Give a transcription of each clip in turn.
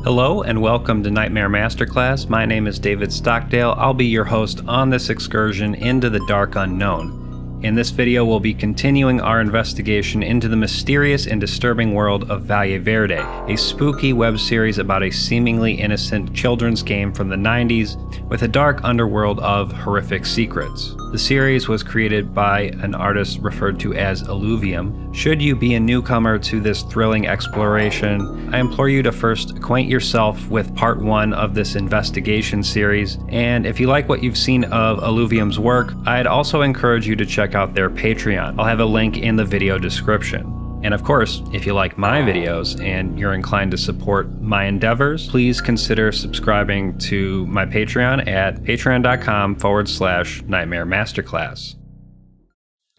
Hello and welcome to Nightmare Masterclass. My name is David Stockdale. I'll be your host on this excursion into the dark unknown. In this video, we'll be continuing our investigation into the mysterious and disturbing world of Valle Verde, a spooky web series about a seemingly innocent children's game from the 90s with a dark underworld of horrific secrets. The series was created by an artist referred to as Alluvium. Should you be a newcomer to this thrilling exploration, I implore you to first acquaint yourself with part 1 of this investigation series, and if you like what you've seen of Alluvium's work, I'd also encourage you to check out their Patreon. I'll have a link in the video description. And of course, if you like my videos and you're inclined to support my endeavors, please consider subscribing to my Patreon at patreon.com/Nightmare Masterclass.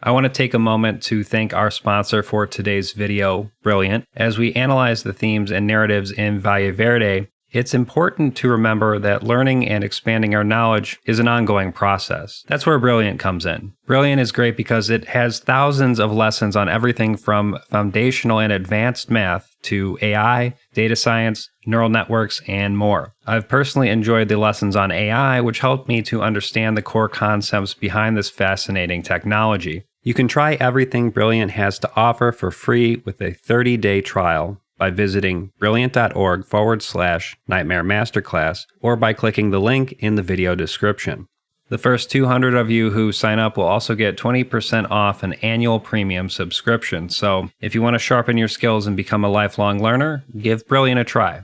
I want to take a moment to thank our sponsor for today's video, Brilliant. As we analyze the themes and narratives in Valle Verde, it's important to remember that learning and expanding our knowledge is an ongoing process. That's where Brilliant comes in. Brilliant is great because it has thousands of lessons on everything from foundational and advanced math to AI, data science, neural networks, and more. I've personally enjoyed the lessons on AI, which helped me to understand the core concepts behind this fascinating technology. You can try everything Brilliant has to offer for free with a 30-day trial by visiting brilliant.org/Nightmare Masterclass or by clicking the link in the video description. The first 200 of you who sign up will also get 20% off an annual premium subscription. So if you want to sharpen your skills and become a lifelong learner, give Brilliant a try.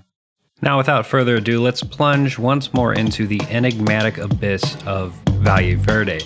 Now, without further ado, let's plunge once more into the enigmatic abyss of Valle Verde.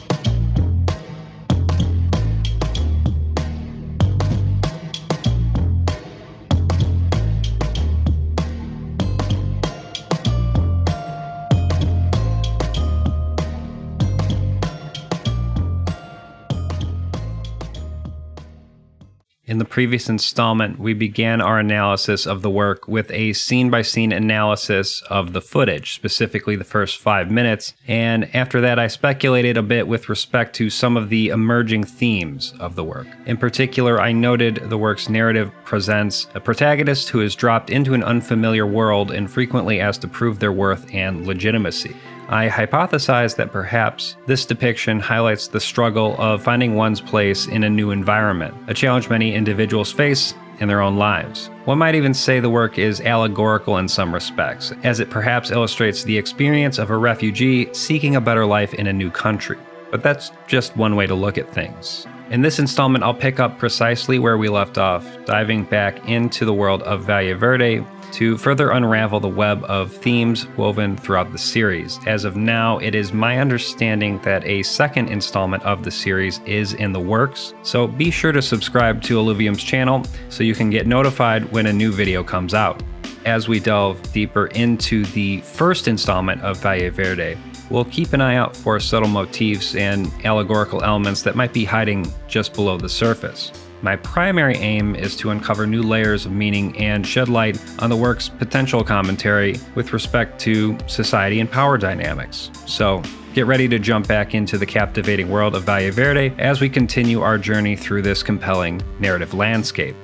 In the previous installment, we began our analysis of the work with a scene-by-scene analysis of the footage, specifically the first 5 minutes, and after that I speculated a bit with respect to some of the emerging themes of the work. In particular, I noted the work's narrative presents a protagonist who is dropped into an unfamiliar world and frequently asked to prove their worth and legitimacy. I hypothesized that perhaps this depiction highlights the struggle of finding one's place in a new environment, a challenge many individuals face in their own lives. One might even say the work is allegorical in some respects, as it perhaps illustrates the experience of a refugee seeking a better life in a new country. But that's just one way to look at things. In this installment, I'll pick up precisely where we left off, diving back into the world of Valle Verde to further unravel the web of themes woven throughout the series. As of now, it is my understanding that a second installment of the series is in the works, so be sure to subscribe to Alluvium's channel so you can get notified when a new video comes out. As we delve deeper into the first installment of Valle Verde, we'll keep an eye out for subtle motifs and allegorical elements that might be hiding just below the surface. My primary aim is to uncover new layers of meaning and shed light on the work's potential commentary with respect to society and power dynamics. So get ready to jump back into the captivating world of Valle Verde as we continue our journey through this compelling narrative landscape.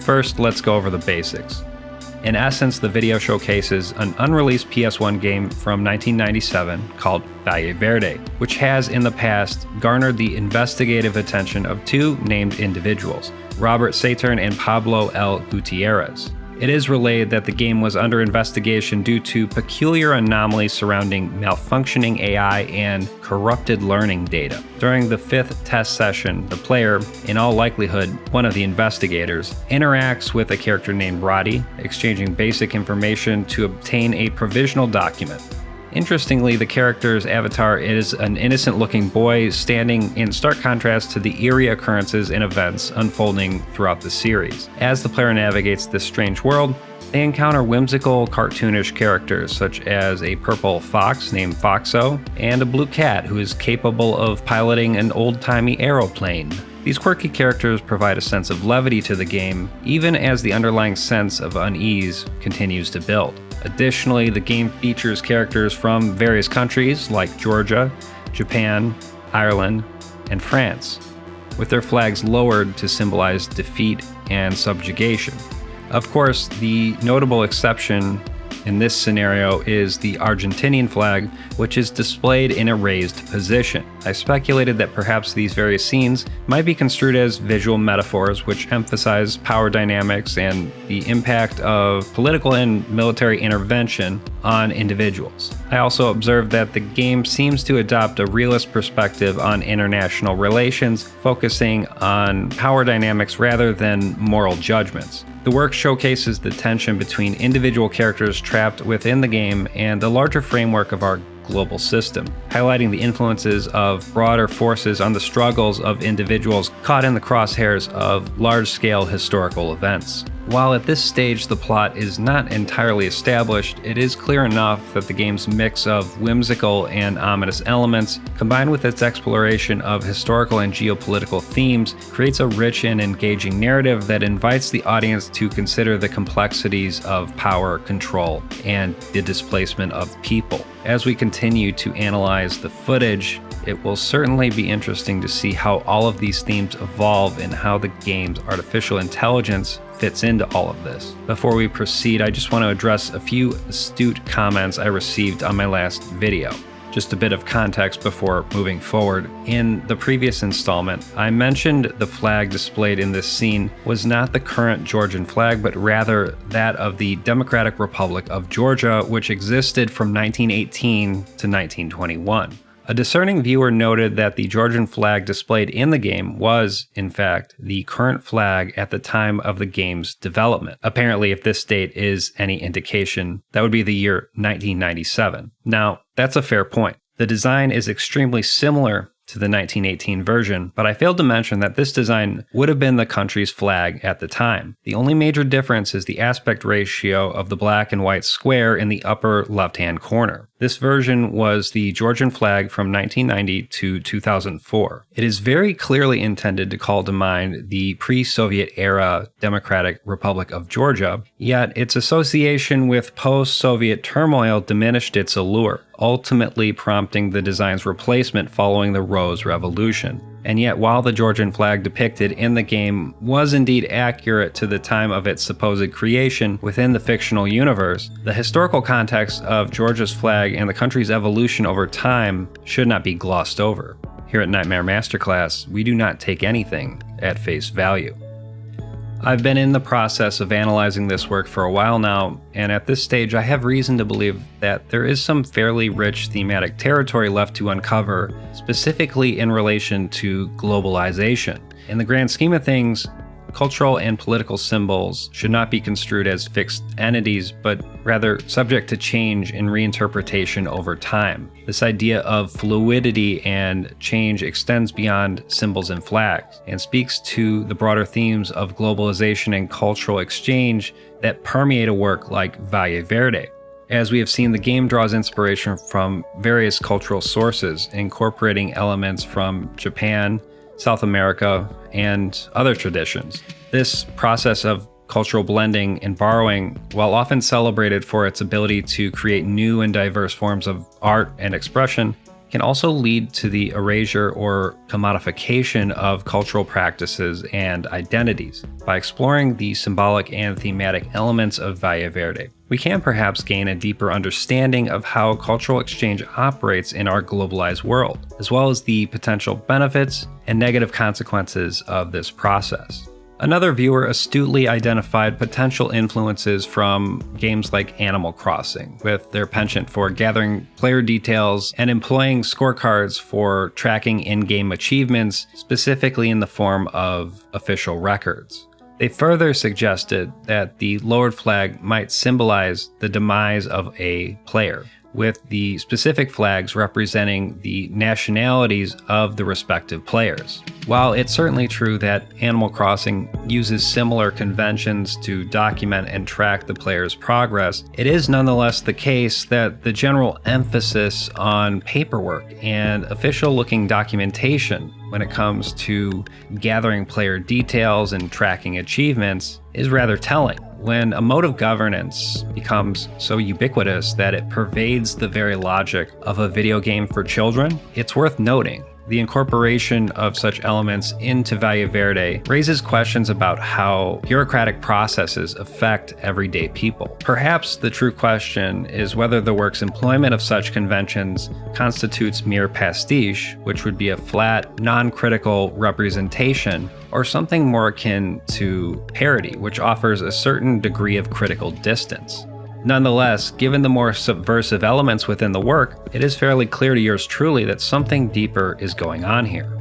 First, let's go over the basics. In essence, the video showcases an unreleased PS1 game from 1997 called Valle Verde, which has in the past garnered the investigative attention of two named individuals, Robert Saturn and Pablo L. Gutierrez. It is relayed that the game was under investigation due to peculiar anomalies surrounding malfunctioning AI and corrupted learning data. During the 5th test session, the player, in all likelihood one of the investigators, interacts with a character named Roddy, exchanging basic information to obtain a provisional document. Interestingly, the character's avatar is an innocent-looking boy standing in stark contrast to the eerie occurrences and events unfolding throughout the series. As the player navigates this strange world, they encounter whimsical, cartoonish characters such as a purple fox named Foxo and a blue cat who is capable of piloting an old-timey aeroplane. These quirky characters provide a sense of levity to the game, even as the underlying sense of unease continues to build. Additionally, the game features characters from various countries like Georgia, Japan, Ireland, and France, with their flags lowered to symbolize defeat and subjugation. Of course, the notable exception in this scenario is the Argentinian flag, which is displayed in a raised position. I speculated that perhaps these various scenes might be construed as visual metaphors which emphasize power dynamics and the impact of political and military intervention on individuals. I also observed that the game seems to adopt a realist perspective on international relations, focusing on power dynamics rather than moral judgments. The work showcases the tension between individual characters trapped within the game and the larger framework of our global system, highlighting the influences of broader forces on the struggles of individuals caught in the crosshairs of large-scale historical events. While at this stage the plot is not entirely established, it is clear enough that the game's mix of whimsical and ominous elements, combined with its exploration of historical and geopolitical themes, creates a rich and engaging narrative that invites the audience to consider the complexities of power, control, and the displacement of people. As we continue to analyze the footage, it will certainly be interesting to see how all of these themes evolve and how the game's artificial intelligence fits into all of this. Before we proceed, I just want to address a few astute comments I received on my last video. Just a bit of context before moving forward. In the previous installment, I mentioned the flag displayed in this scene was not the current Georgian flag, but rather that of the Democratic Republic of Georgia, which existed from 1918 to 1921. A discerning viewer noted that the Georgian flag displayed in the game was, in fact, the current flag at the time of the game's development. Apparently, if this date is any indication, that would be the year 1997. Now, that's a fair point. The design is extremely similar to the 1918 version, but I failed to mention that this design would have been the country's flag at the time. The only major difference is the aspect ratio of the black and white square in the upper left-hand corner. This version was the Georgian flag from 1990 to 2004. It is very clearly intended to call to mind the pre-Soviet era Democratic Republic of Georgia, yet its association with post-Soviet turmoil diminished its allure, ultimately prompting the design's replacement following the Rose Revolution. And yet, while the Georgian flag depicted in the game was indeed accurate to the time of its supposed creation within the fictional universe, the historical context of Georgia's flag and the country's evolution over time should not be glossed over. Here at Nightmare Masterclass, we do not take anything at face value. I've been in the process of analyzing this work for a while now, and at this stage I have reason to believe that there is some fairly rich thematic territory left to uncover, specifically in relation to globalization. In the grand scheme of things, cultural and political symbols should not be construed as fixed entities, but rather subject to change and reinterpretation over time. This idea of fluidity and change extends beyond symbols and flags and speaks to the broader themes of globalization and cultural exchange that permeate a work like Valle Verde. As we have seen, the game draws inspiration from various cultural sources, incorporating elements from Japan, South America, and other traditions. This process of cultural blending and borrowing, while often celebrated for its ability to create new and diverse forms of art and expression, can also lead to the erasure or commodification of cultural practices and identities. By exploring the symbolic and thematic elements of Valle Verde, we can perhaps gain a deeper understanding of how cultural exchange operates in our globalized world, as well as the potential benefits and negative consequences of this process. Another viewer astutely identified potential influences from games like Animal Crossing, with their penchant for gathering player details and employing scorecards for tracking in-game achievements, specifically in the form of official records. They further suggested that the lowered flag might symbolize the demise of a player, with the specific flags representing the nationalities of the respective players. While it's certainly true that Animal Crossing uses similar conventions to document and track the player's progress, it is nonetheless the case that the general emphasis on paperwork and official-looking documentation when it comes to gathering player details and tracking achievements is rather telling. When a mode of governance becomes so ubiquitous that it pervades the very logic of a video game for children, it's worth noting The incorporation of such elements into Valle Verde raises questions about how bureaucratic processes affect everyday people. Perhaps the true question is whether the work's employment of such conventions constitutes mere pastiche, which would be a flat, non-critical representation, or something more akin to parody, which offers a certain degree of critical distance. Nonetheless, given the more subversive elements within the work, it is fairly clear to yours truly that something deeper is going on here.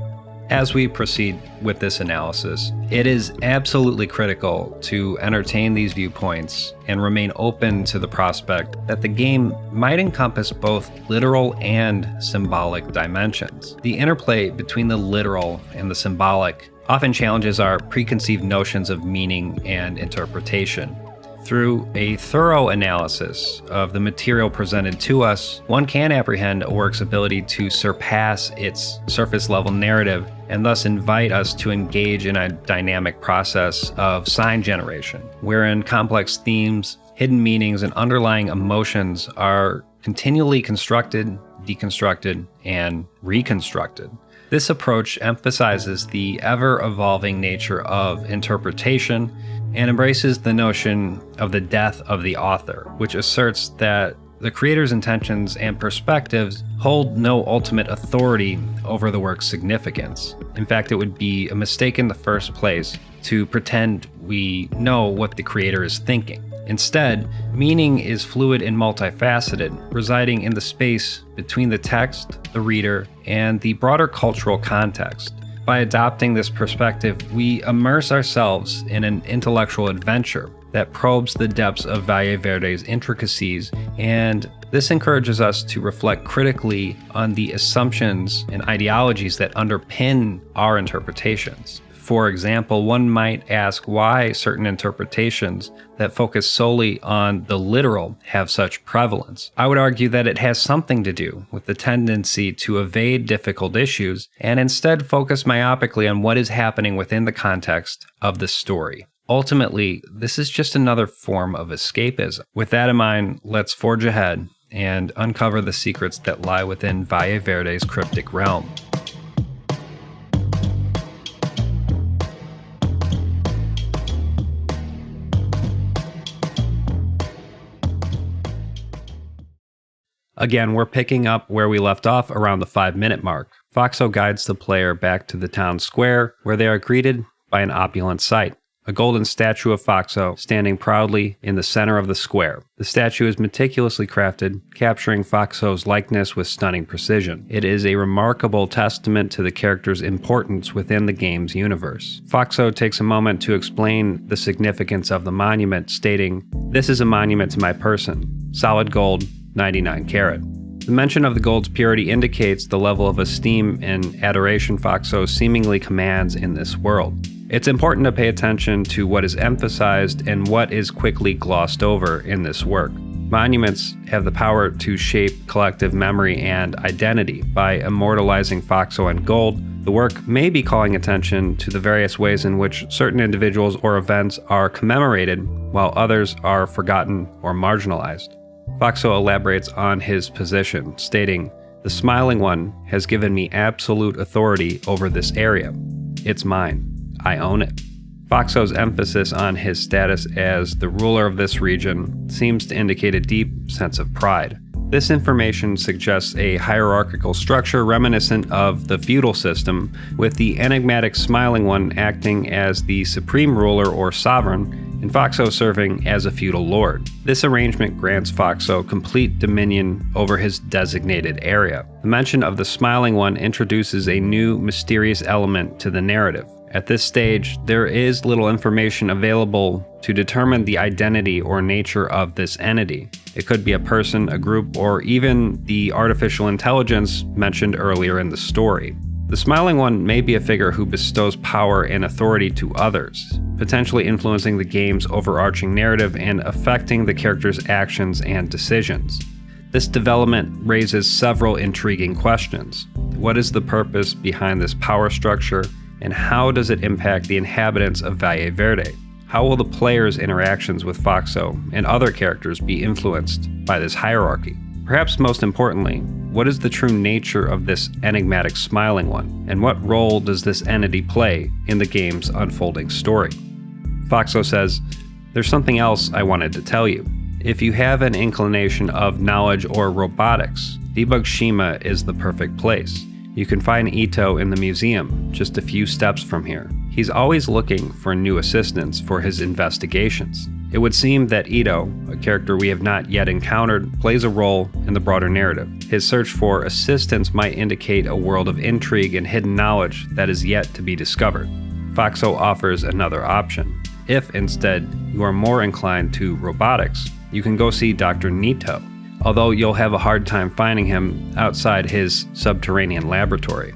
As we proceed with this analysis, it is absolutely critical to entertain these viewpoints and remain open to the prospect that the game might encompass both literal and symbolic dimensions. The interplay between the literal and the symbolic often challenges our preconceived notions of meaning and interpretation. Through a thorough analysis of the material presented to us, one can apprehend a work's ability to surpass its surface-level narrative and thus invite us to engage in a dynamic process of sign generation, wherein complex themes, hidden meanings, and underlying emotions are continually constructed, deconstructed, and reconstructed. This approach emphasizes the ever-evolving nature of interpretation and embraces the notion of the death of the author, which asserts that the creator's intentions and perspectives hold no ultimate authority over the work's significance. In fact, it would be a mistake in the first place to pretend we know what the creator is thinking. Instead, meaning is fluid and multifaceted, residing in the space between the text, the reader, and the broader cultural context. By adopting this perspective, we immerse ourselves in an intellectual adventure that probes the depths of Valle Verde's intricacies, and this encourages us to reflect critically on the assumptions and ideologies that underpin our interpretations. For example, one might ask why certain interpretations that focus solely on the literal have such prevalence. I would argue that it has something to do with the tendency to evade difficult issues and instead focus myopically on what is happening within the context of the story. Ultimately, this is just another form of escapism. With that in mind, let's forge ahead and uncover the secrets that lie within Valle Verde's cryptic realm. Again, we're picking up where we left off around the 5-minute mark. Foxo guides the player back to the town square, where they are greeted by an opulent sight. A golden statue of Foxo standing proudly in the center of the square. The statue is meticulously crafted, capturing Foxo's likeness with stunning precision. It is a remarkable testament to the character's importance within the game's universe. Foxo takes a moment to explain the significance of the monument, stating, "This is a monument to my person. Solid gold, 99 carat." The mention of the gold's purity indicates the level of esteem and adoration Foxo seemingly commands in this world. It's important to pay attention to what is emphasized and what is quickly glossed over in this work. Monuments have the power to shape collective memory and identity. By immortalizing Foxo in gold, the work may be calling attention to the various ways in which certain individuals or events are commemorated, while others are forgotten or marginalized. Foxo elaborates on his position, stating, "The Smiling One has given me absolute authority over this area. It's mine. I own it." Foxo's emphasis on his status as the ruler of this region seems to indicate a deep sense of pride. This information suggests a hierarchical structure reminiscent of the feudal system, with the enigmatic Smiling One acting as the supreme ruler or sovereign, and Foxo serving as a feudal lord. This arrangement grants Foxo complete dominion over his designated area. The mention of the Smiling One introduces a new mysterious element to the narrative. At this stage, there is little information available to determine the identity or nature of this entity. It could be a person, a group, or even the artificial intelligence mentioned earlier in the story. The Smiling One may be a figure who bestows power and authority to others, potentially influencing the game's overarching narrative and affecting the character's actions and decisions. This development raises several intriguing questions. What is the purpose behind this power structure, and how does it impact the inhabitants of Valle Verde? How will the player's interactions with Foxo and other characters be influenced by this hierarchy? Perhaps most importantly, what is the true nature of this enigmatic smiling one, and what role does this entity play in the game's unfolding story? Foxo says, "There's something else I wanted to tell you. If you have an inclination of knowledge or robotics, Debug is the perfect place. You can find Ito in the museum, just a few steps from here. He's always looking for new assistants for his investigations." It would seem that Ito, a character we have not yet encountered, plays a role in the broader narrative. His search for assistance might indicate a world of intrigue and hidden knowledge that is yet to be discovered. Foxo offers another option. If instead you are more inclined to robotics, you can go see Dr. Nito, although you'll have a hard time finding him outside his subterranean laboratory.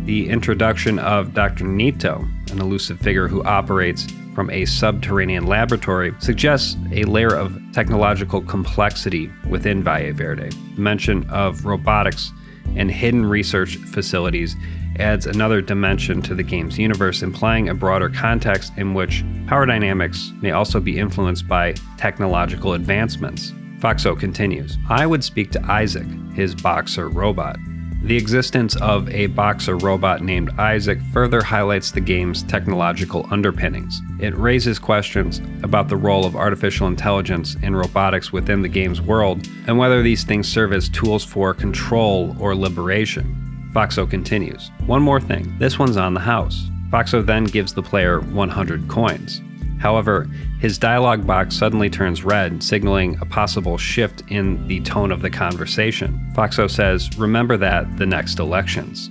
The introduction of Dr. Nito, an elusive figure who operates from a subterranean laboratory, suggests a layer of technological complexity within Valle Verde. The mention of robotics and hidden research facilities adds another dimension to the game's universe, implying a broader context in which power dynamics may also be influenced by technological advancements. Foxo continues, "I would speak to Isaac, his boxer robot. The existence of a boxer robot named Isaac further highlights the game's technological underpinnings. It raises questions about the role of artificial intelligence in robotics within the game's world, and whether these things serve as tools for control or liberation." Foxo continues, "One more thing, this one's on the house." Foxo then gives the player 100 coins. However, his dialogue box suddenly turns red, signaling a possible shift in the tone of the conversation. Foxo says, "Remember that the next elections."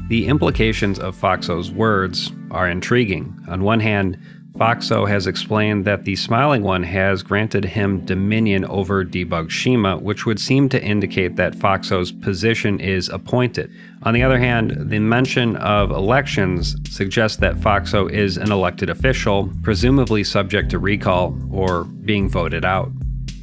The implications of Foxo's words are intriguing. On one hand, Foxo has explained that the Smiling One has granted him dominion over Debug, which would seem to indicate that Foxo's position is appointed. On the other hand, the mention of elections suggests that Foxo is an elected official, presumably subject to recall or being voted out.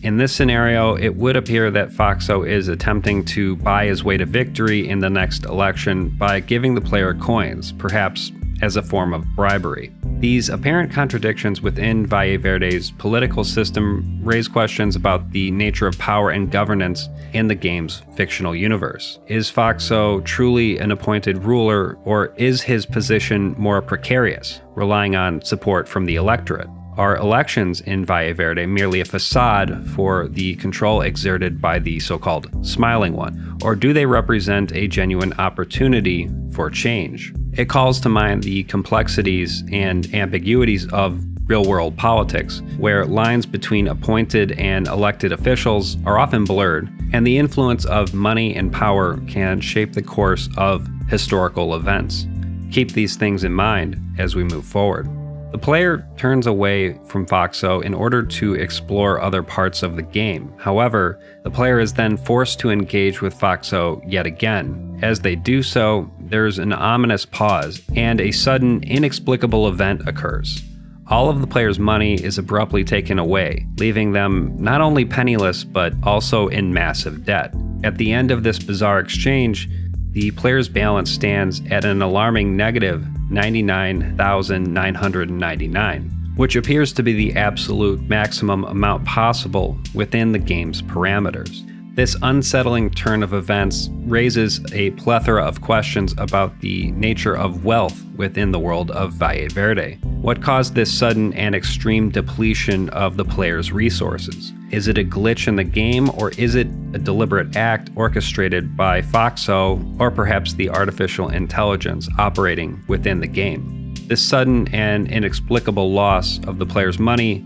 In this scenario, it would appear that Foxo is attempting to buy his way to victory in the next election by giving the player coins, perhaps as a form of bribery. These apparent contradictions within Valle Verde's political system raise questions about the nature of power and governance in the game's fictional universe. Is Foxo truly an appointed ruler, or is his position more precarious, relying on support from the electorate? Are elections in Valle Verde merely a facade for the control exerted by the so-called Smiling One, or do they represent a genuine opportunity for change? It calls to mind the complexities and ambiguities of real-world politics, where lines between appointed and elected officials are often blurred, and the influence of money and power can shape the course of historical events. Keep these things in mind as we move forward. The player turns away from Foxo in order to explore other parts of the game. However, the player is then forced to engage with Foxo yet again. As they do so, there's an ominous pause, and a sudden, inexplicable event occurs. All of the player's money is abruptly taken away, leaving them not only penniless, but also in massive debt. At the end of this bizarre exchange, the player's balance stands at an alarming negative 99,999, which appears to be the absolute maximum amount possible within the game's parameters. This unsettling turn of events raises a plethora of questions about the nature of wealth within the world of Valle Verde. What caused this sudden and extreme depletion of the player's resources? Is it a glitch in the game, or is it a deliberate act orchestrated by Foxo, or perhaps the artificial intelligence operating within the game? This sudden and inexplicable loss of the player's money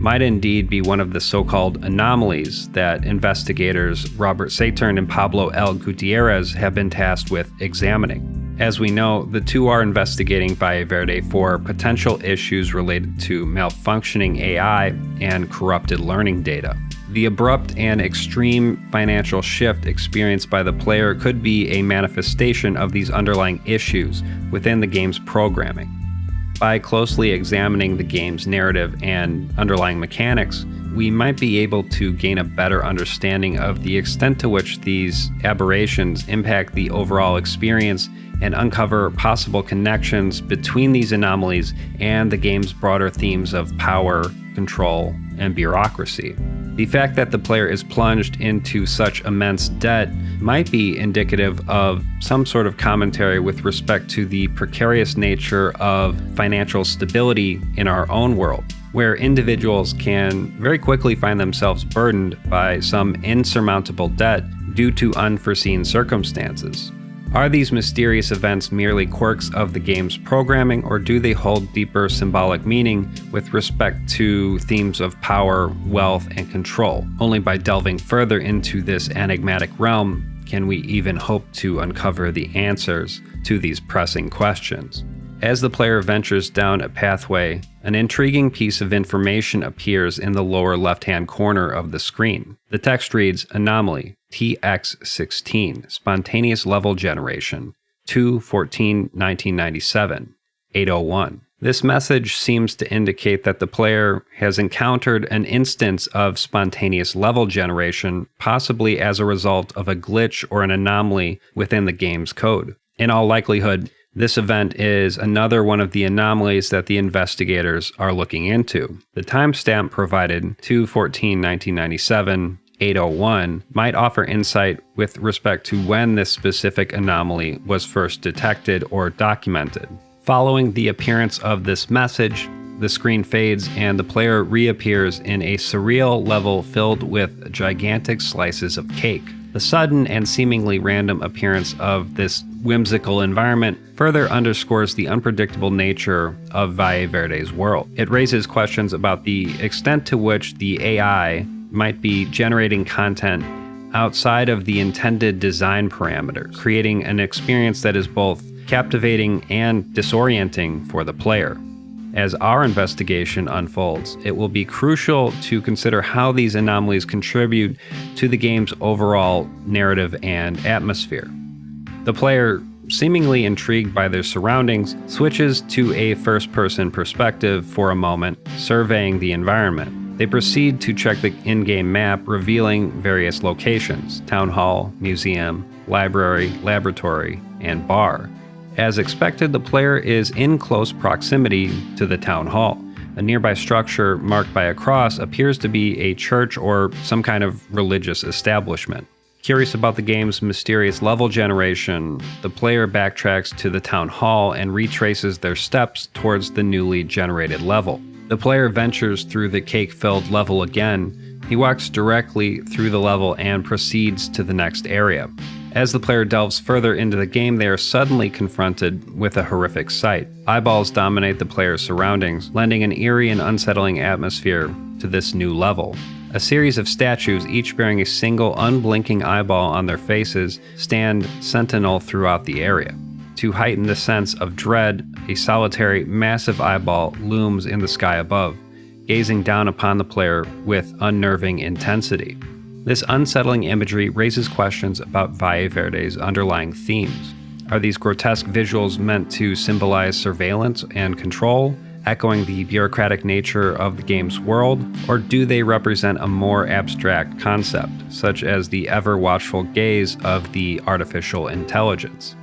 might indeed be one of the so-called anomalies that investigators Robert Saturn and Pablo L. Gutierrez have been tasked with examining. As we know, the two are investigating Valle Verde for potential issues related to malfunctioning AI and corrupted learning data. The abrupt and extreme financial shift experienced by the player could be a manifestation of these underlying issues within the game's programming. By closely examining the game's narrative and underlying mechanics, we might be able to gain a better understanding of the extent to which these aberrations impact the overall experience and uncover possible connections between these anomalies and the game's broader themes of power, control, and bureaucracy. The fact that the player is plunged into such immense debt might be indicative of some sort of commentary with respect to the precarious nature of financial stability in our own world, where individuals can very quickly find themselves burdened by some insurmountable debt due to unforeseen circumstances. Are these mysterious events merely quirks of the game's programming, or do they hold deeper symbolic meaning with respect to themes of power, wealth, and control? Only by delving further into this enigmatic realm can we even hope to uncover the answers to these pressing questions. As the player ventures down a pathway, an intriguing piece of information appears in the lower left-hand corner of the screen. The text reads, Anomaly, TX16, Spontaneous Level Generation, 2/14/1997, 801. This message seems to indicate that the player has encountered an instance of spontaneous level generation, possibly as a result of a glitch or an anomaly within the game's code. In all likelihood, this event is another one of the anomalies that the investigators are looking into. The timestamp provided, 2/14/1997, 801, might offer insight with respect to when this specific anomaly was first detected or documented. Following the appearance of this message, the screen fades and the player reappears in a surreal level filled with gigantic slices of cake. The sudden and seemingly random appearance of this whimsical environment further underscores the unpredictable nature of Valle Verde's world. It raises questions about the extent to which the AI might be generating content outside of the intended design parameters, creating an experience that is both captivating and disorienting for the player. As our investigation unfolds, it will be crucial to consider how these anomalies contribute to the game's overall narrative and atmosphere. The player, seemingly intrigued by their surroundings, switches to a first-person perspective for a moment, surveying the environment. They proceed to check the in-game map, revealing various locations: town hall, museum, library, laboratory, and bar. As expected, the player is in close proximity to the town hall. A nearby structure marked by a cross appears to be a church or some kind of religious establishment. Curious about the game's mysterious level generation, the player backtracks to the town hall and retraces their steps towards the newly generated level. The player ventures through the cake-filled level again. He walks directly through the level and proceeds to the next area. As the player delves further into the game, they are suddenly confronted with a horrific sight. Eyeballs dominate the player's surroundings, lending an eerie and unsettling atmosphere to this new level. A series of statues, each bearing a single unblinking eyeball on their faces, stand sentinel throughout the area. To heighten the sense of dread, a solitary, massive eyeball looms in the sky above, gazing down upon the player with unnerving intensity. This unsettling imagery raises questions about Valle Verde's underlying themes. Are these grotesque visuals meant to symbolize surveillance and control, echoing the bureaucratic nature of the game's world, or do they represent a more abstract concept, such as the ever-watchful gaze of the artificial intelligence?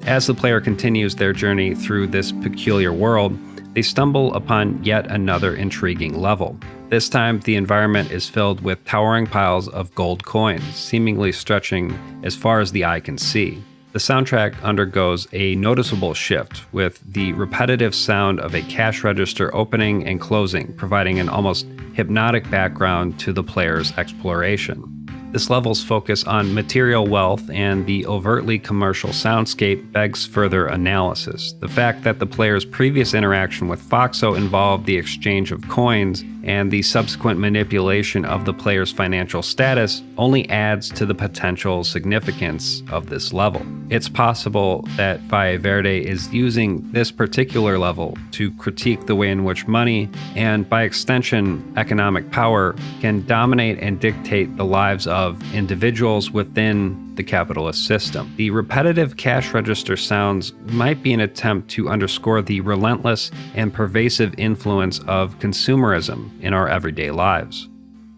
As the player continues their journey through this peculiar world, they stumble upon yet another intriguing level. This time, the environment is filled with towering piles of gold coins, seemingly stretching as far as the eye can see. The soundtrack undergoes a noticeable shift, with the repetitive sound of a cash register opening and closing, providing an almost hypnotic background to the player's exploration. This level's focus on material wealth and the overtly commercial soundscape begs further analysis. The fact that the player's previous interaction with Foxo involved the exchange of coins and the subsequent manipulation of the player's financial status only adds to the potential significance of this level. It's possible that Valle Verde is using this particular level to critique the way in which money, and by extension economic power, can dominate and dictate the lives of individuals within the capitalist system. The repetitive cash register sounds might be an attempt to underscore the relentless and pervasive influence of consumerism in our everyday lives.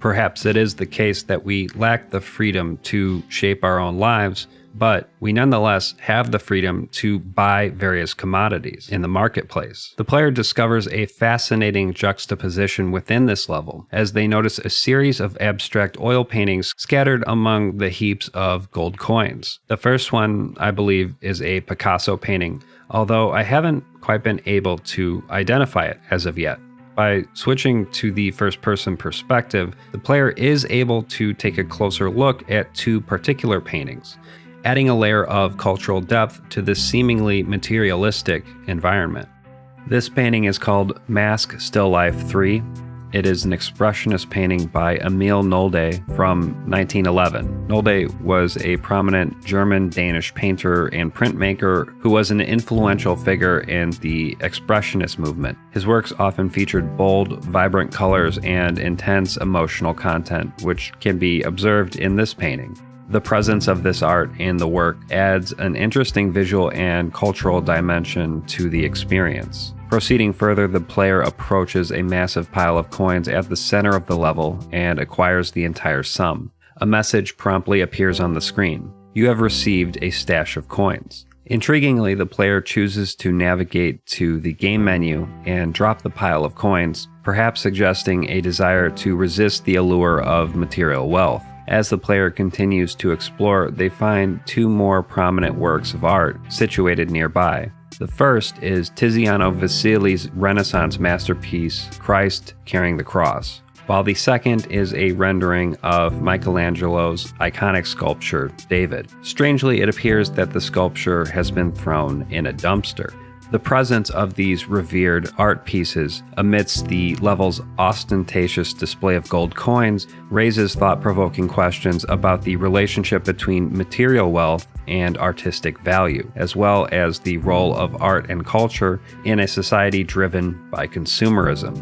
Perhaps it is the case that we lack the freedom to shape our own lives, but we nonetheless have the freedom to buy various commodities in the marketplace. The player discovers a fascinating juxtaposition within this level, as they notice a series of abstract oil paintings scattered among the heaps of gold coins. The first one, I believe, is a Picasso painting, although I haven't quite been able to identify it as of yet. By switching to the first-person perspective, the player is able to take a closer look at two particular paintings, adding a layer of cultural depth to this seemingly materialistic environment. This painting is called Mask Still Life 3. It is an expressionist painting by Emil Nolde from 1911. Nolde was a prominent German-Danish painter and printmaker who was an influential figure in the expressionist movement. His works often featured bold, vibrant colors and intense emotional content, which can be observed in this painting. The presence of this art in the work adds an interesting visual and cultural dimension to the experience. Proceeding further, the player approaches a massive pile of coins at the center of the level and acquires the entire sum. A message promptly appears on the screen. You have received a stash of coins. Intriguingly, the player chooses to navigate to the game menu and drop the pile of coins, perhaps suggesting a desire to resist the allure of material wealth. As the player continues to explore, they find two more prominent works of art situated nearby. The first is Tiziano Vasili's Renaissance masterpiece, Christ Carrying the Cross, while the second is a rendering of Michelangelo's iconic sculpture, David. Strangely, it appears that the sculpture has been thrown in a dumpster. The presence of these revered art pieces amidst the level's ostentatious display of gold coins raises thought-provoking questions about the relationship between material wealth and artistic value, as well as the role of art and culture in a society driven by consumerism.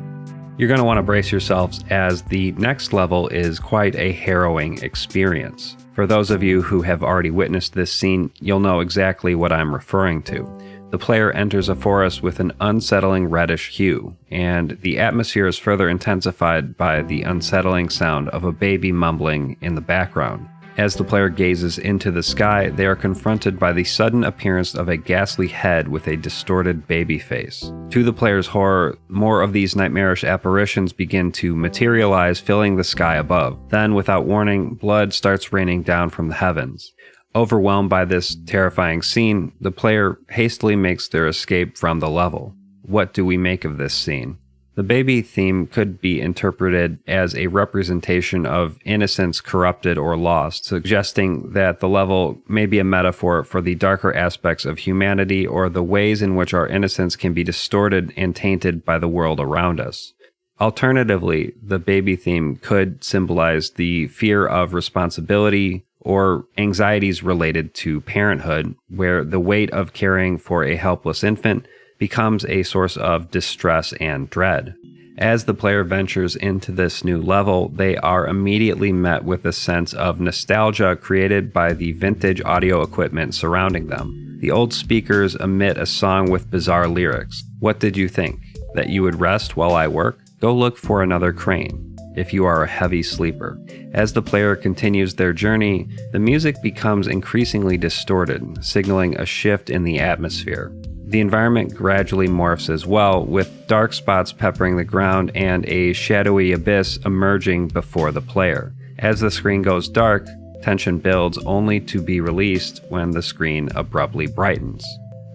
You're going to want to brace yourselves, as the next level is quite a harrowing experience. For those of you who have already witnessed this scene, you'll know exactly what I'm referring to. The player enters a forest with an unsettling reddish hue, and the atmosphere is further intensified by the unsettling sound of a baby mumbling in the background. As the player gazes into the sky, they are confronted by the sudden appearance of a ghastly head with a distorted baby face. To the player's horror, more of these nightmarish apparitions begin to materialize, filling the sky above. Then, without warning, blood starts raining down from the heavens. Overwhelmed by this terrifying scene, the player hastily makes their escape from the level. What do we make of this scene? The baby theme could be interpreted as a representation of innocence corrupted or lost, suggesting that the level may be a metaphor for the darker aspects of humanity or the ways in which our innocence can be distorted and tainted by the world around us. Alternatively, the baby theme could symbolize the fear of responsibility or anxieties related to parenthood, where the weight of caring for a helpless infant becomes a source of distress and dread. As the player ventures into this new level, they are immediately met with a sense of nostalgia created by the vintage audio equipment surrounding them. The old speakers emit a song with bizarre lyrics. What did you think? That you would rest while I work? Go look for another crane, if you are a heavy sleeper. As the player continues their journey, the music becomes increasingly distorted, signaling a shift in the atmosphere. The environment gradually morphs as well, with dark spots peppering the ground and a shadowy abyss emerging before the player. As the screen goes dark, tension builds, only to be released when the screen abruptly brightens.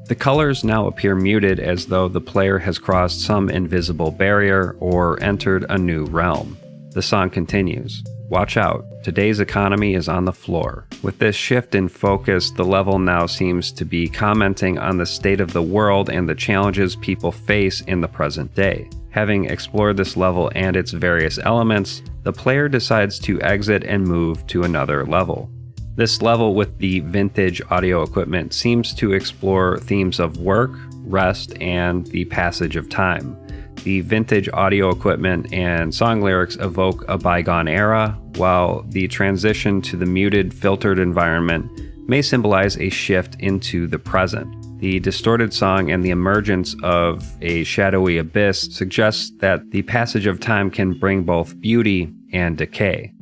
The colors now appear muted, as though the player has crossed some invisible barrier or entered a new realm. The song continues. Watch out, today's economy is on the floor. With this shift in focus, the level now seems to be commenting on the state of the world and the challenges people face in the present day. Having explored this level and its various elements, the player decides to exit and move to another level. This level with the vintage audio equipment seems to explore themes of work, rest, and the passage of time. The vintage audio equipment and song lyrics evoke a bygone era, while the transition to the muted, filtered environment may symbolize a shift into the present. The distorted song and the emergence of a shadowy abyss suggests that the passage of time can bring both beauty and decay.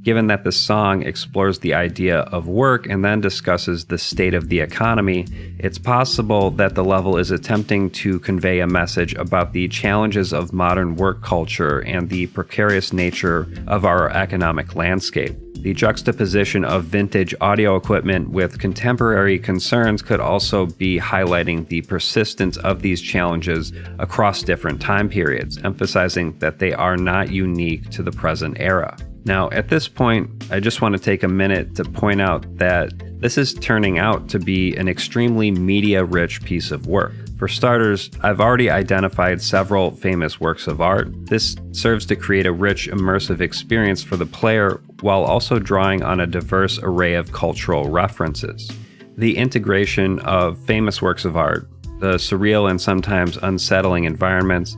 Given that the song explores the idea of work and then discusses the state of the economy, it's possible that the level is attempting to convey a message about the challenges of modern work culture and the precarious nature of our economic landscape. The juxtaposition of vintage audio equipment with contemporary concerns could also be highlighting the persistence of these challenges across different time periods, emphasizing that they are not unique to the present era. Now, at this point, I just want to take a minute to point out that this is turning out to be an extremely media-rich piece of work. For starters, I've already identified several famous works of art. This serves to create a rich, immersive experience for the player while also drawing on a diverse array of cultural references. The integration of famous works of art, the surreal and sometimes unsettling environments,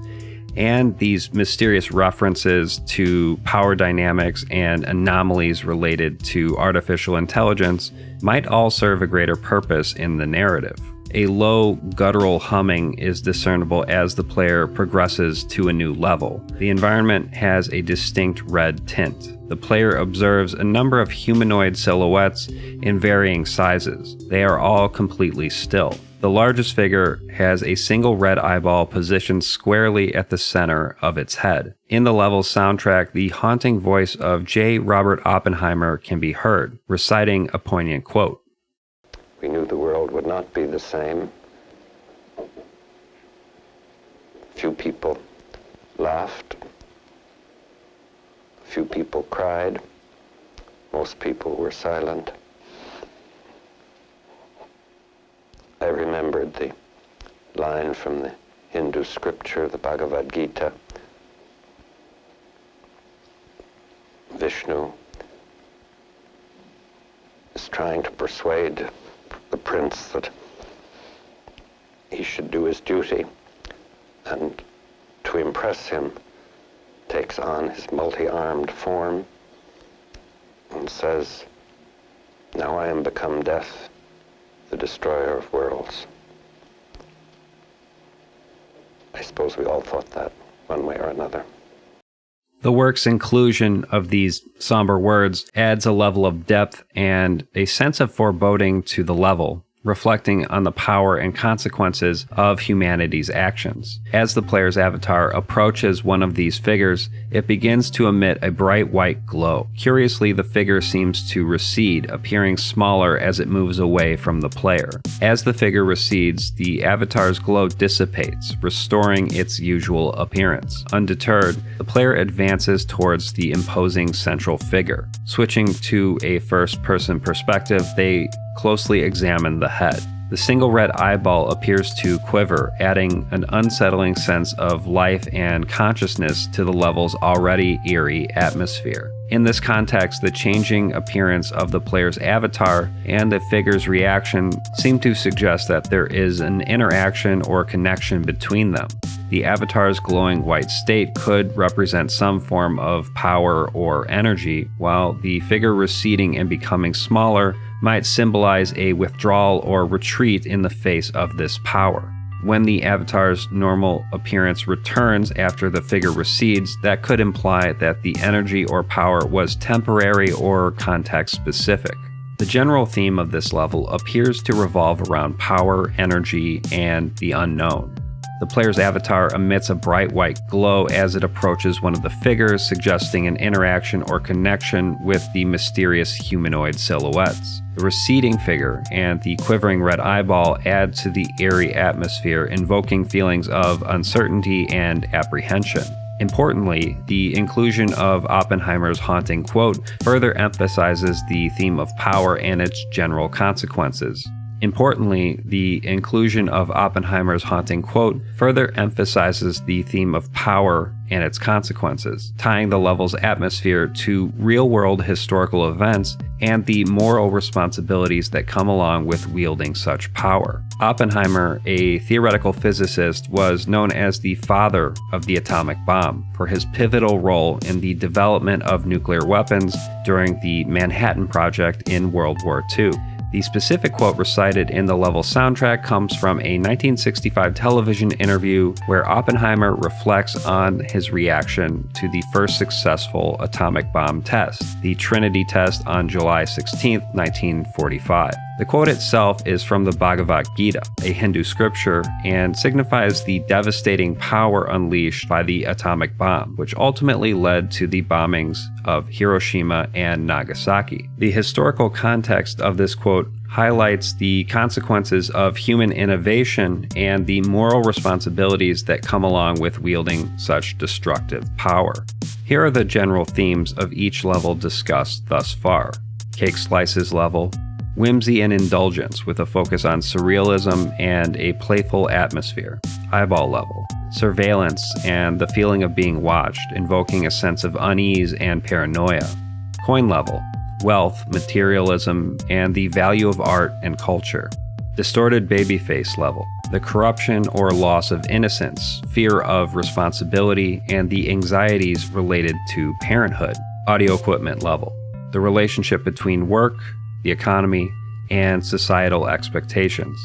and these mysterious references to power dynamics and anomalies related to artificial intelligence might all serve a greater purpose in the narrative. A low, guttural humming is discernible as the player progresses to a new level. The environment has a distinct red tint. The player observes a number of humanoid silhouettes in varying sizes. They are all completely still. The largest figure has a single red eyeball positioned squarely at the center of its head. In the level's soundtrack, the haunting voice of J. Robert Oppenheimer can be heard, reciting a poignant quote. We knew the world would not be the same. Few people laughed. Few people cried. Most people were silent. I remembered the line from the Hindu scripture, the Bhagavad Gita. Vishnu is trying to persuade the prince that he should do his duty, and to impress him takes on his multi-armed form and says, "Now I am become death, the destroyer of worlds." I suppose we all thought that one way or another. The work's inclusion of these somber words adds a level of depth and a sense of foreboding to the level, reflecting on the power and consequences of humanity's actions. As the player's avatar approaches one of these figures, it begins to emit a bright white glow. Curiously, the figure seems to recede, appearing smaller as it moves away from the player. As the figure recedes, the avatar's glow dissipates, restoring its usual appearance. Undeterred, the player advances towards the imposing central figure. Switching to a first-person perspective, they closely examine the head. The single red eyeball appears to quiver, adding an unsettling sense of life and consciousness to the level's already eerie atmosphere. In this context, the changing appearance of the player's avatar and the figure's reaction seem to suggest that there is an interaction or connection between them. The avatar's glowing white state could represent some form of power or energy, while the figure receding and becoming smaller might symbolize a withdrawal or retreat in the face of this power. When the avatar's normal appearance returns after the figure recedes, that could imply that the energy or power was temporary or context-specific. The general theme of this level appears to revolve around power, energy, and the unknown. The player's avatar emits a bright white glow as it approaches one of the figures, suggesting an interaction or connection with the mysterious humanoid silhouettes. The receding figure and the quivering red eyeball add to the eerie atmosphere, invoking feelings of uncertainty and apprehension. Importantly, the inclusion of Oppenheimer's haunting quote further emphasizes the theme of power and its general consequences. Importantly, the inclusion of Oppenheimer's haunting quote further emphasizes the theme of power and its consequences, tying the level's atmosphere to real-world historical events and the moral responsibilities that come along with wielding such power. Oppenheimer, a theoretical physicist, was known as the father of the atomic bomb for his pivotal role in the development of nuclear weapons during the Manhattan Project in World War II. The specific quote recited in the level soundtrack comes from a 1965 television interview where Oppenheimer reflects on his reaction to the first successful atomic bomb test, the Trinity test on July 16, 1945. The quote itself is from the Bhagavad Gita, a Hindu scripture, and signifies the devastating power unleashed by the atomic bomb, which ultimately led to the bombings of Hiroshima and Nagasaki. The historical context of this quote highlights the consequences of human innovation and the moral responsibilities that come along with wielding such destructive power. Here are the general themes of each level discussed thus far. Cake Slices level, whimsy and indulgence with a focus on surrealism and a playful atmosphere. Eyeball level, surveillance and the feeling of being watched, invoking a sense of unease and paranoia. Coin level, wealth, materialism, and the value of art and culture. Distorted babyface level, the corruption or loss of innocence, fear of responsibility, and the anxieties related to parenthood. Audio equipment level, the relationship between work, the economy, and societal expectations.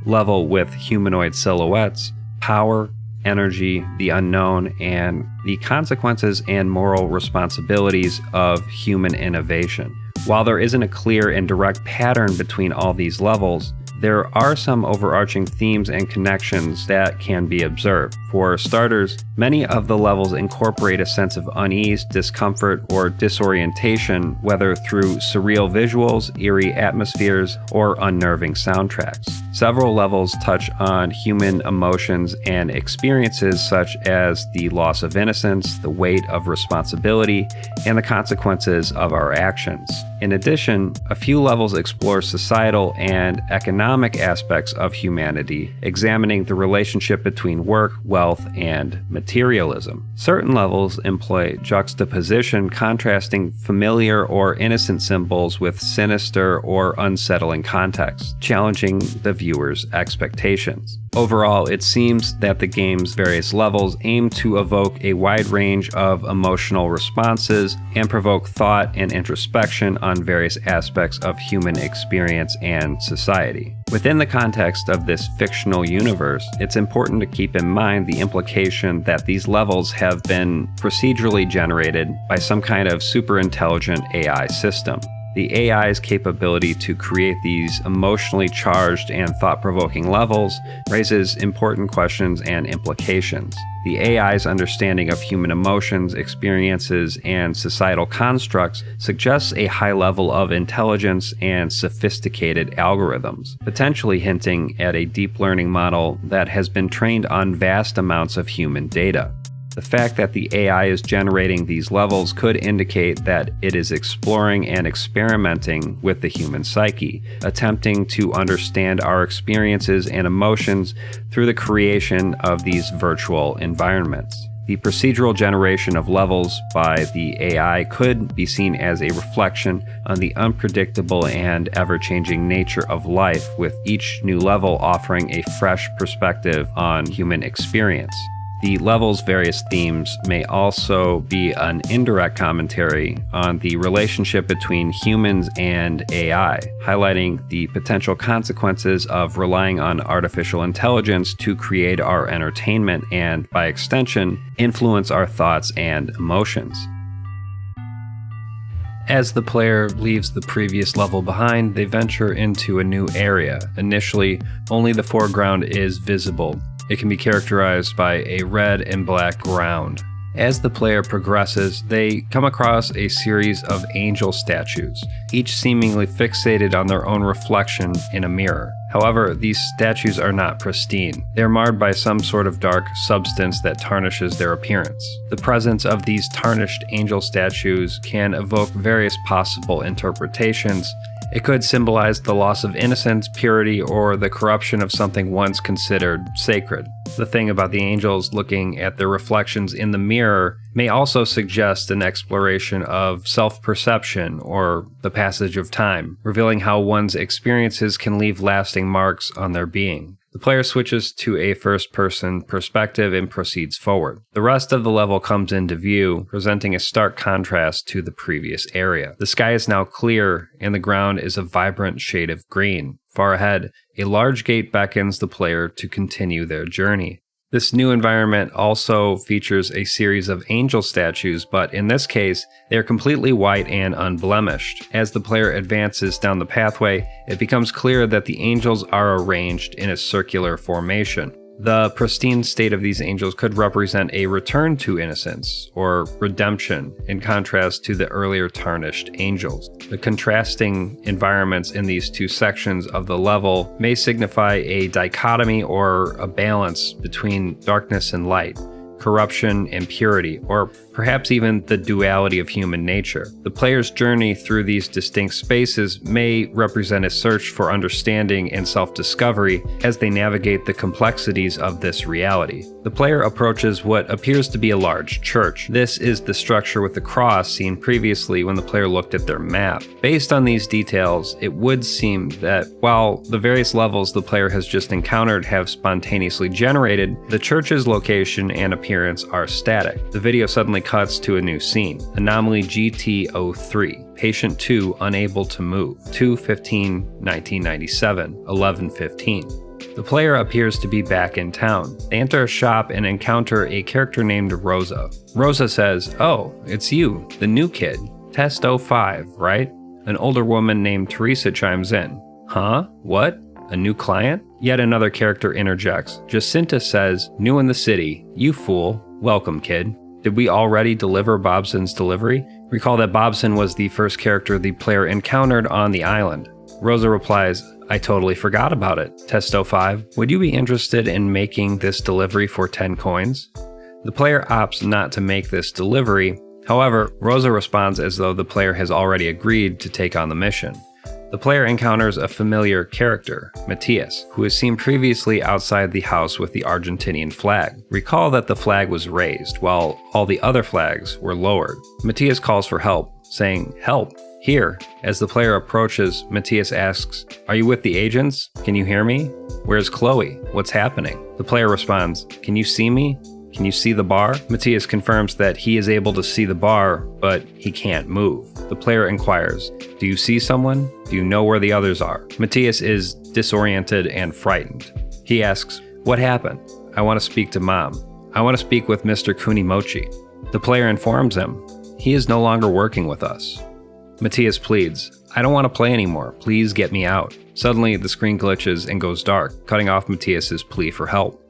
Level with humanoid silhouettes, power, energy, the unknown, and the consequences and moral responsibilities of human innovation. While there isn't a clear and direct pattern between all these levels, there are some overarching themes and connections that can be observed. For starters, many of the levels incorporate a sense of unease, discomfort, or disorientation, whether through surreal visuals, eerie atmospheres, or unnerving soundtracks. Several levels touch on human emotions and experiences such as the loss of innocence, the weight of responsibility, and the consequences of our actions. In addition, a few levels explore societal and economic aspects of humanity, examining the relationship between work, wealth, and materialism. Certain levels employ juxtaposition, contrasting familiar or innocent symbols with sinister or unsettling contexts, challenging the viewer's expectations. Overall, it seems that the game's various levels aim to evoke a wide range of emotional responses and provoke thought and introspection on various aspects of human experience and society. Within the context of this fictional universe, it's important to keep in mind the implication that these levels have been procedurally generated by some kind of super-intelligent AI system. The AI's capability to create these emotionally charged and thought-provoking levels raises important questions and implications. The AI's understanding of human emotions, experiences, and societal constructs suggests a high level of intelligence and sophisticated algorithms, potentially hinting at a deep learning model that has been trained on vast amounts of human data. The fact that the AI is generating these levels could indicate that it is exploring and experimenting with the human psyche, attempting to understand our experiences and emotions through the creation of these virtual environments. The procedural generation of levels by the AI could be seen as a reflection on the unpredictable and ever-changing nature of life, with each new level offering a fresh perspective on human experience. The level's various themes may also be an indirect commentary on the relationship between humans and AI, highlighting the potential consequences of relying on artificial intelligence to create our entertainment and, by extension, influence our thoughts and emotions. As the player leaves the previous level behind, they venture into a new area. Initially, only the foreground is visible. It can be characterized by a red and black ground. As the player progresses, they come across a series of angel statues, each seemingly fixated on their own reflection in a mirror. However, these statues are not pristine. They are marred by some sort of dark substance that tarnishes their appearance. The presence of these tarnished angel statues can evoke various possible interpretations. It could symbolize the loss of innocence, purity, or the corruption of something once considered sacred. The thing about the angels looking at their reflections in the mirror may also suggest an exploration of self-perception or the passage of time, revealing how one's experiences can leave lasting marks on their being. The player switches to a first-person perspective and proceeds forward. The rest of the level comes into view, presenting a stark contrast to the previous area. The sky is now clear, and the ground is a vibrant shade of green. Far ahead, a large gate beckons the player to continue their journey. This new environment also features a series of angel statues, but in this case, they are completely white and unblemished. As the player advances down the pathway, it becomes clear that the angels are arranged in a circular formation. The pristine state of these angels could represent a return to innocence, or redemption, in contrast to the earlier tarnished angels. The contrasting environments in these two sections of the level may signify a dichotomy or a balance between darkness and light, corruption and purity, or perhaps even the duality of human nature. The player's journey through these distinct spaces may represent a search for understanding and self-discovery as they navigate the complexities of this reality. The player approaches what appears to be a large church. This is the structure with the cross seen previously when the player looked at their map. Based on these details, it would seem that while the various levels the player has just encountered have spontaneously generated, the church's location and appearance are static. The video suddenly cuts to a new scene. Anomaly GT03. Patient 2 unable to move. 2/15/1997, 11:15. The player appears to be back in town. They enter a shop and encounter a character named Rosa. Rosa says, "Oh, it's you, the new kid. Test 05, right?" An older woman named Teresa chimes in. "Huh? What? A new client?" Yet another character interjects. Jacinta says, "New in the city. You fool. Welcome, kid. Did we already deliver Bobson's delivery?" Recall that Bobson was the first character the player encountered on the island. Rosa replies, "I totally forgot about it. Test 05, would you be interested in making this delivery for 10 coins? The player opts not to make this delivery. However, Rosa responds as though the player has already agreed to take on the mission. The player encounters a familiar character, Matthias, who is seen previously outside the house with the Argentinian flag. Recall that the flag was raised, while all the other flags were lowered. Matthias calls for help, saying, "Help, here." As the player approaches, Matthias asks, "Are you with the agents? Can you hear me? Where's Chloe? What's happening?" The player responds, "Can you see me? Can you see the bar?" Matthias confirms that he is able to see the bar, but he can't move. The player inquires, "Do you see someone? Do you know where the others are?" Matthias is disoriented and frightened. He asks, "What happened?" "I want to speak to Mom. I want to speak with Mr. Kunimochi." The player informs him, "He is no longer working with us." Matthias pleads, "I don't want to play anymore. Please get me out." Suddenly, the screen glitches and goes dark, cutting off Matthias's plea for help.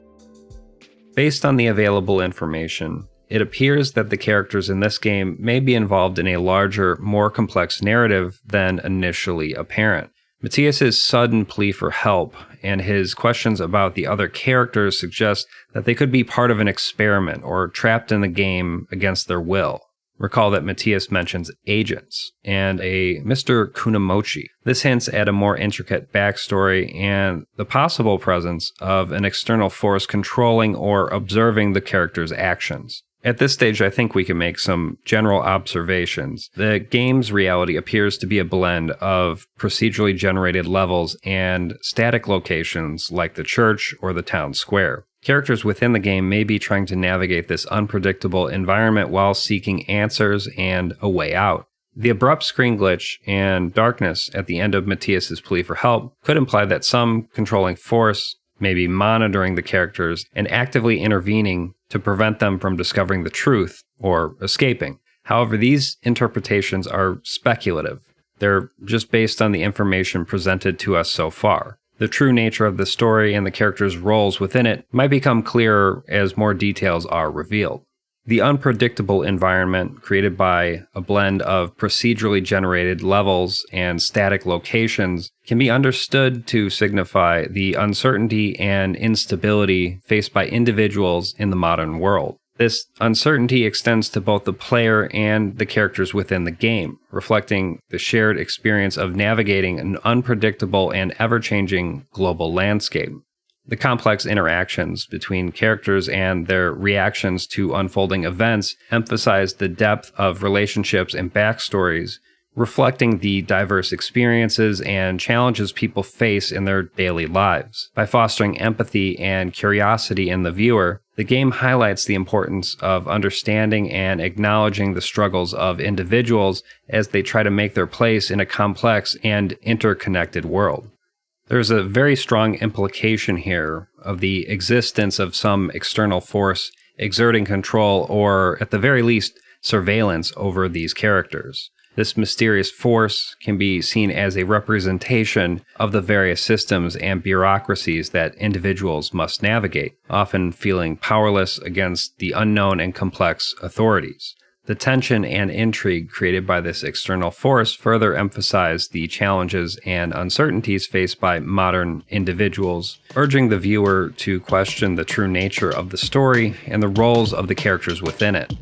Based on the available information, it appears that the characters in this game may be involved in a larger, more complex narrative than initially apparent. Matthias's sudden plea for help and his questions about the other characters suggest that they could be part of an experiment or trapped in the game against their will. Recall that Matthias mentions agents and a Mr. Kunimochi. This hints at a more intricate backstory and the possible presence of an external force controlling or observing the character's actions. At this stage, I think we can make some general observations. The game's reality appears to be a blend of procedurally generated levels and static locations like the church or the town square. Characters within the game may be trying to navigate this unpredictable environment while seeking answers and a way out. The abrupt screen glitch and darkness at the end of Matthias's plea for help could imply that some controlling force may be monitoring the characters and actively intervening to prevent them from discovering the truth or escaping. However, these interpretations are speculative. They're just based on the information presented to us so far. The true nature of the story and the characters' roles within it might become clearer as more details are revealed. The unpredictable environment created by a blend of procedurally generated levels and static locations can be understood to signify the uncertainty and instability faced by individuals in the modern world. This uncertainty extends to both the player and the characters within the game, reflecting the shared experience of navigating an unpredictable and ever-changing global landscape. The complex interactions between characters and their reactions to unfolding events emphasize the depth of relationships and backstories reflecting the diverse experiences and challenges people face in their daily lives. By fostering empathy and curiosity in the viewer, the game highlights the importance of understanding and acknowledging the struggles of individuals as they try to make their place in a complex and interconnected world. There's a very strong implication here of the existence of some external force exerting control or, at the very least, surveillance over these characters. This mysterious force can be seen as a representation of the various systems and bureaucracies that individuals must navigate, often feeling powerless against the unknown and complex authorities. The tension and intrigue created by this external force further emphasize the challenges and uncertainties faced by modern individuals, urging the viewer to question the true nature of the story and the roles of the characters within it.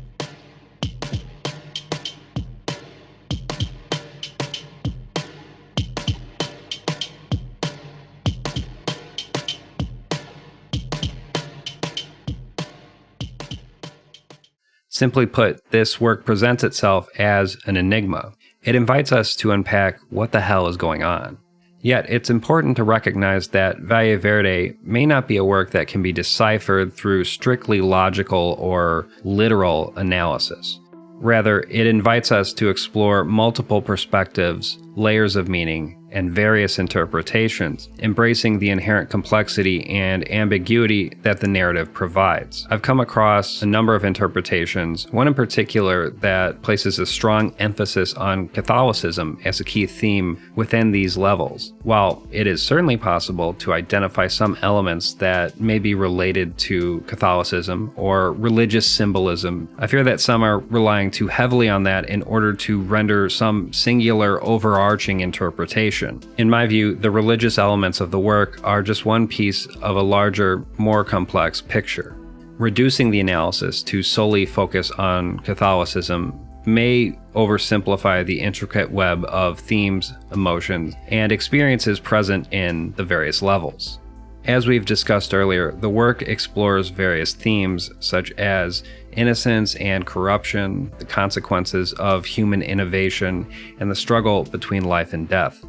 Simply put, this work presents itself as an enigma. It invites us to unpack what the hell is going on. Yet, it's important to recognize that Valle Verde may not be a work that can be deciphered through strictly logical or literal analysis. Rather, it invites us to explore multiple perspectives, layers of meaning, and various interpretations, embracing the inherent complexity and ambiguity that the narrative provides. I've come across a number of interpretations, one in particular that places a strong emphasis on Catholicism as a key theme within these levels. While it is certainly possible to identify some elements that may be related to Catholicism or religious symbolism, I fear that some are relying too heavily on that in order to render some singular overarching interpretation. In my view, the religious elements of the work are just one piece of a larger, more complex picture. Reducing the analysis to solely focus on Catholicism may oversimplify the intricate web of themes, emotions, and experiences present in the various levels. As we've discussed earlier, the work explores various themes such as innocence and corruption, the consequences of human innovation, and the struggle between life and death.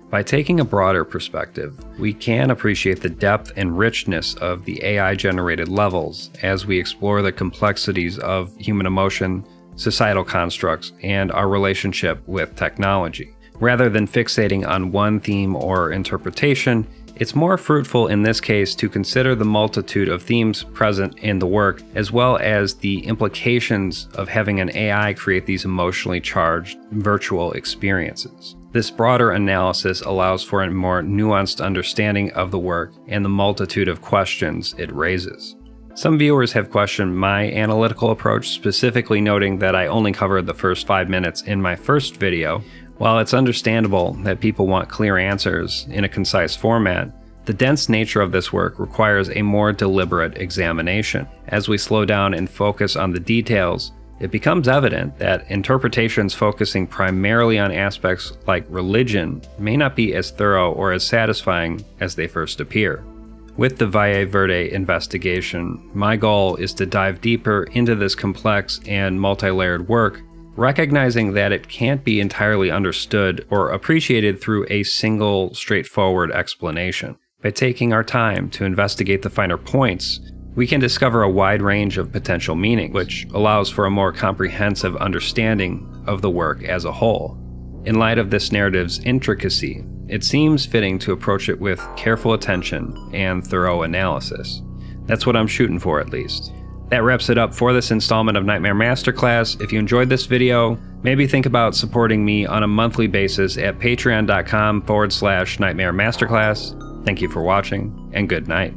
By taking a broader perspective, we can appreciate the depth and richness of the AI-generated levels as we explore the complexities of human emotion, societal constructs, and our relationship with technology. Rather than fixating on one theme or interpretation, it's more fruitful in this case to consider the multitude of themes present in the work, as well as the implications of having an AI create these emotionally charged virtual experiences. This broader analysis allows for a more nuanced understanding of the work and the multitude of questions it raises. Some viewers have questioned my analytical approach, specifically noting that I only covered the first 5 minutes in my first video. While it's understandable that people want clear answers in a concise format, the dense nature of this work requires a more deliberate examination. As we slow down and focus on the details, it becomes evident that interpretations focusing primarily on aspects like religion may not be as thorough or as satisfying as they first appear. With the Valle Verde investigation, my goal is to dive deeper into this complex and multi-layered work, recognizing that it can't be entirely understood or appreciated through a single, straightforward explanation. By taking our time to investigate the finer points, we can discover a wide range of potential meanings, which allows for a more comprehensive understanding of the work as a whole. In light of this narrative's intricacy, it seems fitting to approach it with careful attention and thorough analysis. That's what I'm shooting for, at least. That wraps it up for this installment of Nightmare Masterclass. If you enjoyed this video, maybe think about supporting me on a monthly basis at patreon.com/Nightmare Masterclass. Thank you for watching, and good night.